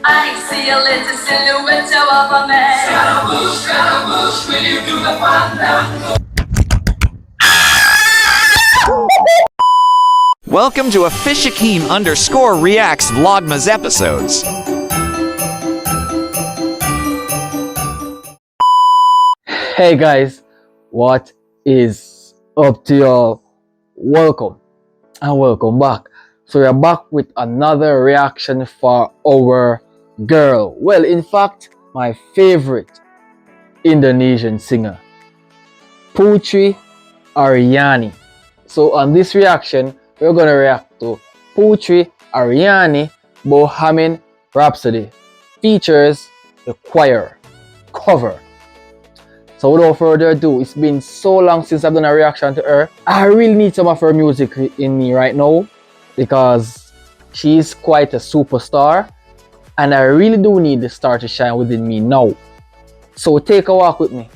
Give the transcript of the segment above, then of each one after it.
I see a little silhouette of a man. Scaramouche, will you do the fun now? Welcome to a Fishakeem_reacts Vlogmas episodes. Hey guys, what is up to y'all? Welcome and welcome back. So we're back with another reaction for our girl. Well, in fact, my favorite Indonesian singer, Putri Ariani. So on this reaction, we're gonna react to Putri Ariani Bohemian Rhapsody features the choir cover. So without further ado, it's been so long since I've done a reaction to her. I really need some of her music in me right now because she's quite a superstar and I really do need the star to shine within me now. So take a walk with me.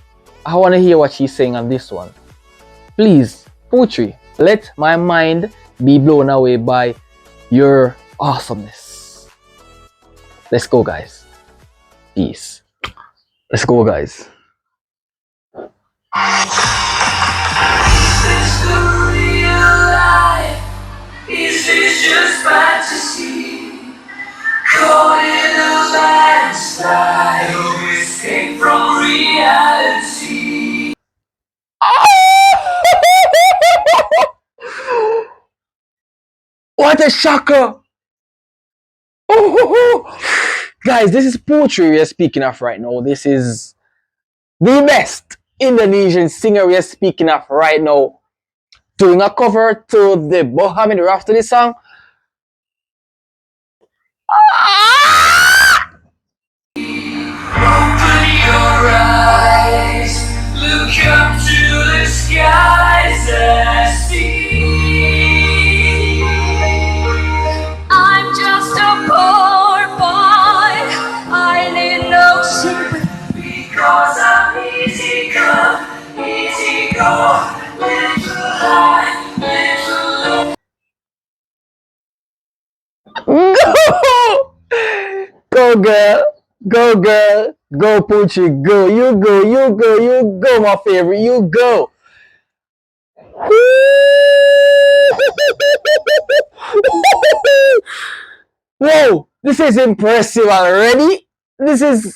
I want to hear what she's saying on this one. Please, Putri, let my mind be blown away by your awesomeness. Let's go, guys. Peace. Let's go, guys. Is this the real life? Is this just fantasy? Caught in a landslide, no escape from reality. What a shocker! Guys, this is Putri we are speaking of right now. This is the best Indonesian singer we are speaking of right now. Doing a cover to the Bohemian Rhapsody song. Open your eyes, look up to the skies and see. I'm just a poor boy, I need no sympathy because I'm easy come, easy go, little high, little low. Go girl, go girl, go Putri, go, you go, you go, you go, my favorite, you go. Whoa, this is impressive already. This is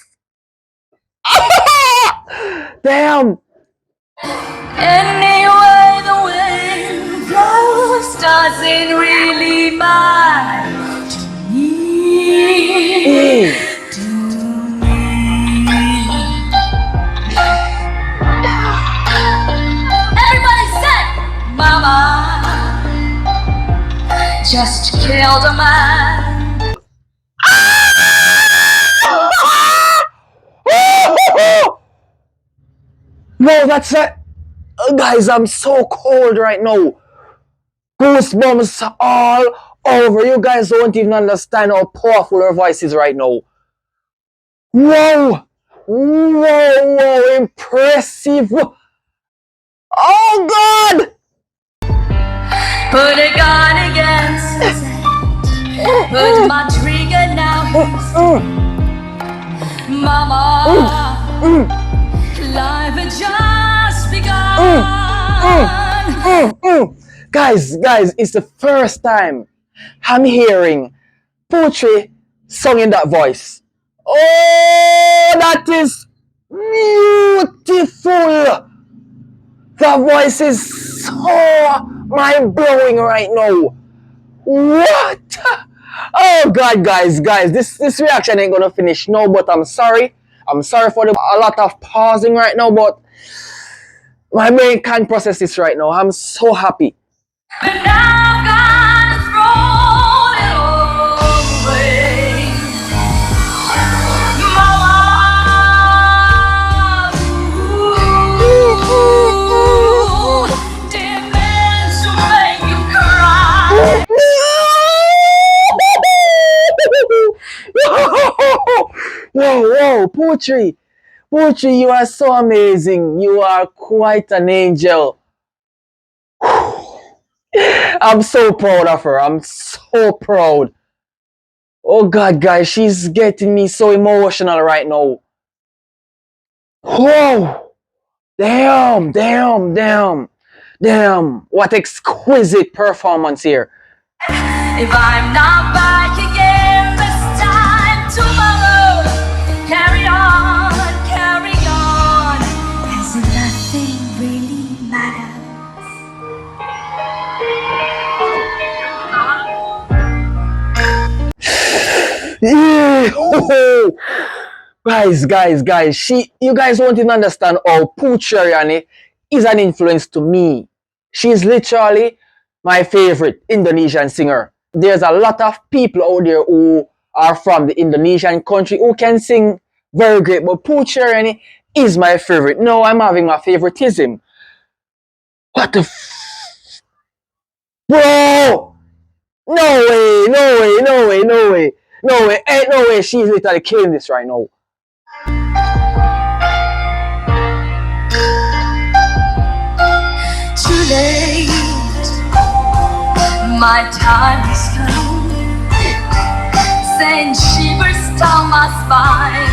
damn. Anyway, the wind blows doesn't really matter to me. To me. Everybody said, Mama just killed a man. No, that's it. Guys, I'm so cold right now. Goosebumps all over. You guys don't even understand how powerful her voice is right now. Whoa! Whoa! Impressive! Oh God! Put a gun against his head. Put my trigger now. Mama, life had just begun. Guys, it's the first time I'm hearing Putri singing that voice. Oh, that is beautiful. That voice is so mind-blowing right now. What? Oh God, guys, this reaction ain't gonna finish now, but I'm sorry. I'm sorry for a lot of pausing right now, but my brain can't process this right now. I'm so happy. But now God has thrown it all away. Mama, demands to make you cry. Whoa, Putri, you are so amazing. You are quite an angel. I'm so proud of her. I'm so proud. Oh God, guys, she's getting me so emotional right now. Whoa! Damn, damn, damn, damn. What exquisite performance here. If I'm not back again this time tomorrow, carry on, as if nothing really matters. Yeah. Guys, you guys won't even understand how Putri Ariani is an influence to me. She's literally my favorite Indonesian singer. There's a lot of people out there who are from the Indonesian country who can sing very great, but Putri Ariani is my favorite. No, I'm having my favoritism. What the bro? No way, no way, no way, no way, no way, ain't no way she's literally killing this right now. Too late, my time has come. Send shivers down my spine,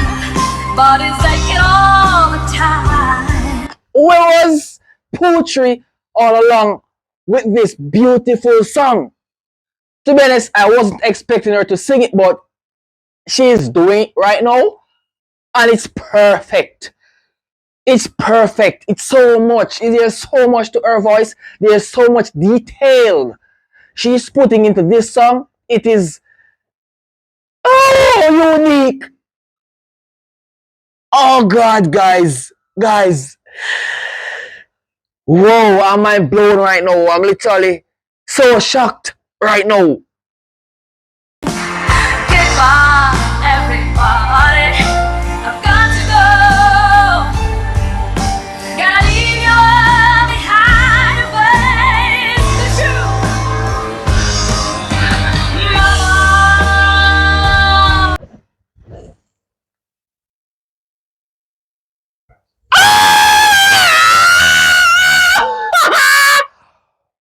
but it's taking all the time. Where was Putri all along with this beautiful song? To be honest, I wasn't expecting her to sing it, but she's doing it right now, and it's perfect. It's perfect. It's so much. There's so much to her voice. There's so much detail she's putting into this song. It is unique. Oh God, guys. Whoa, am I blown right now? I'm literally so shocked right now. Goodbye, everybody. I've got to go. Gotta leave you all behind and face the truth. Mama.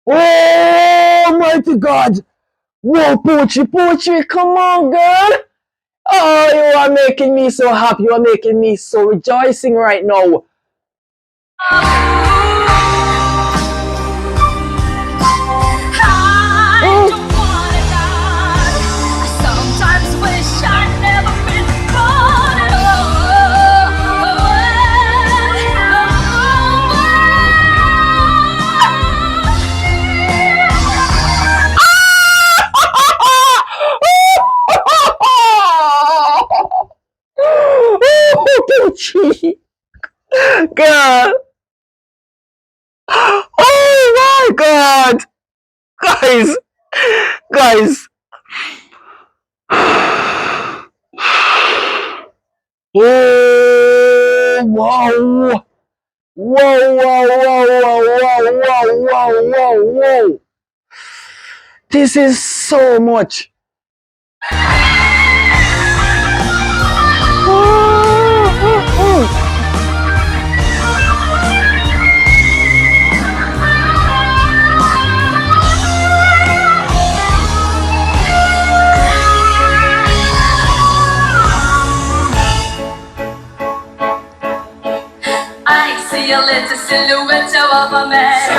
Oh, mighty God. Whoa, Putri, come on, girl. Oh, you are making me so happy. You are making me so rejoicing right now. I don't wanna die. I sometimes wish I'd never been born at Oh, Putri, girl. Oh my God, guys, guys. Oh, wow. Whoa, whoa, whoa, whoa, whoa, whoa, whoa, whoa, whoa. This is so much. I see a little silhouette of a man.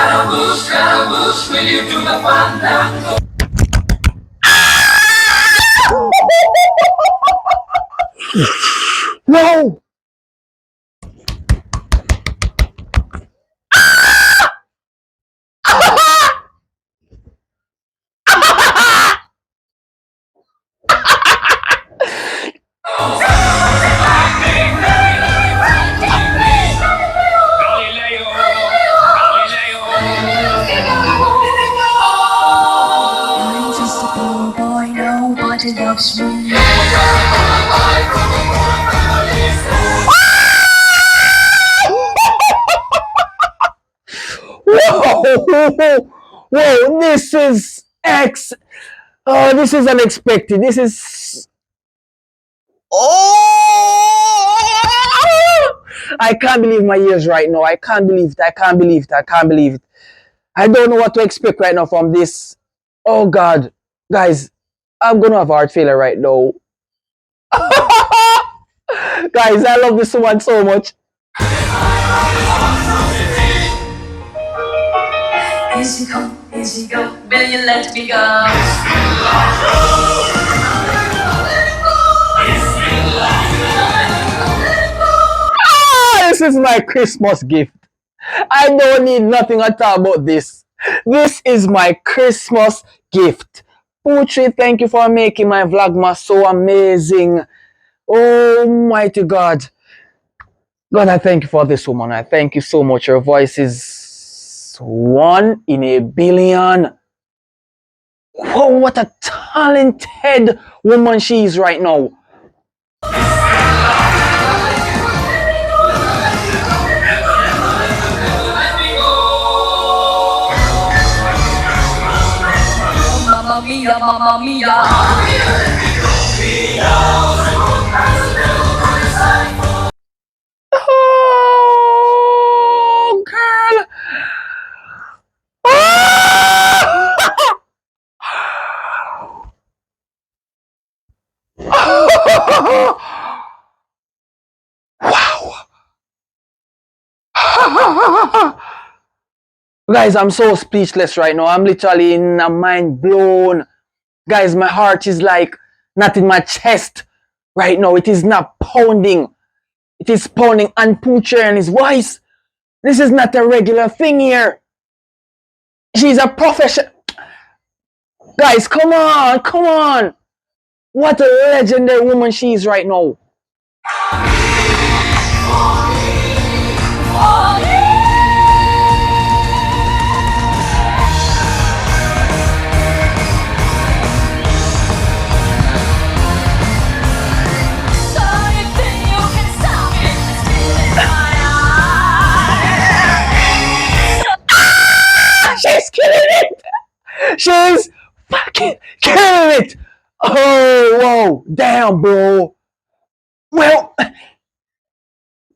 Scaramouche, will you do the fun now? No. I'm just a poor boy, nobody loves me. Whoa, whoa, this is Oh, this is unexpected. This is. Oh! I can't believe my ears right now. I can't believe it. I can't believe it. I can't believe it. I don't know what to expect right now from this. Oh God, guys, I'm gonna have heart failure right now. Guys, I love this woman so much. Easy go, will you let me go? Ah, this is my Christmas gift. I don't need nothing at all about this. This is my Christmas gift. Putri, thank you for making my vlogmas so amazing. Almighty God. God, I thank you for this woman. I thank you so much. Your voice is one in a billion. Whoa, what a talented woman she is right now. Mamma mia, mamma mia. Oh, girl. Ah! Wow. Guys, I'm so speechless right now. I'm literally in a mind blown. Guys, my heart is like not in my chest right now. It is not pounding. It is pounding and Poocher and his voice. This is not a regular thing here. She's a professional. Guys, come on, come on. What a legendary woman she is right now. She's killing it. She's fucking killing it. Oh, whoa. Damn, bro. Well,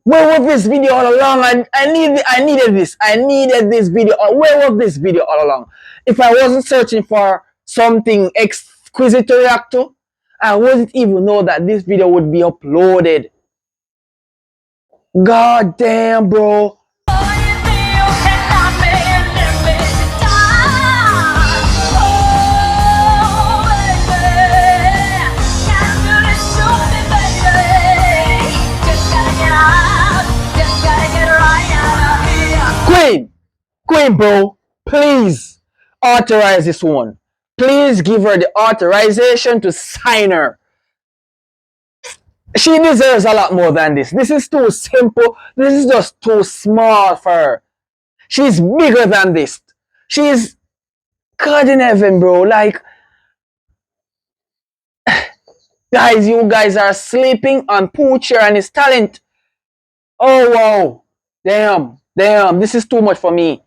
where was this video all along? I needed this. I needed this video. Where was this video all along? If I wasn't searching for something exquisite to react to, I wouldn't even know that this video would be uploaded. God damn, bro. Queen, Queen, bro, please authorize this one. Please give her the authorization to sign her. She deserves a lot more than this. This is too simple. This is just too small for her. She's bigger than this. She's God in heaven, bro. Like, guys, you guys are sleeping on Poocher and his talent. Oh, wow. Damn, damn. This is too much for me.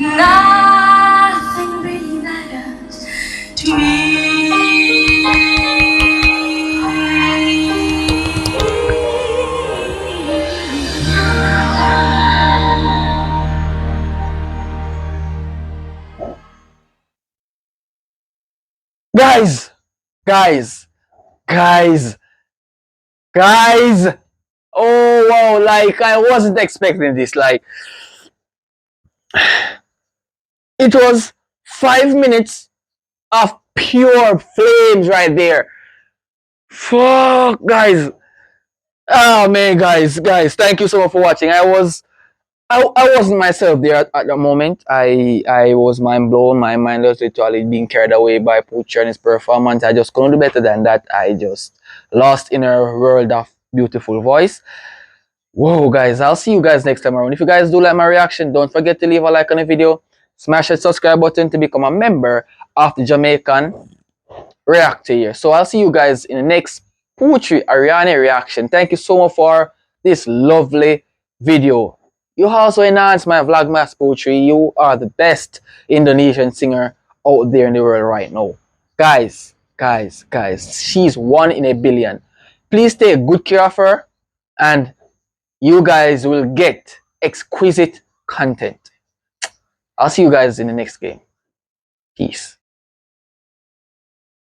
Nothing really matters to me. Guys, guys, guys, guys. Oh, wow. Like, I wasn't expecting this. Like, it was 5 minutes of pure flames right there. Fuck, guys. Oh man, guys, thank you so much for watching. I wasn't myself there at the moment. I was mind blown. My mind was literally being carried away by Putri and his performance. I just couldn't do better than that. I just lost in a world of beautiful voice. Whoa, guys, I'll see you guys next time around. If you guys do like my reaction, don't forget to leave a like on the video. Smash that subscribe button to become a member of the Jamaican Reactor here. So I'll see you guys in the next Putri Ariani reaction. Thank you so much for this lovely video. You also enhance my Vlogmas Putri. You are the best Indonesian singer out there in the world right now. Guys, she's one in a billion. Please take good care of her and you guys will get exquisite content. I'll see you guys in the next game. Peace.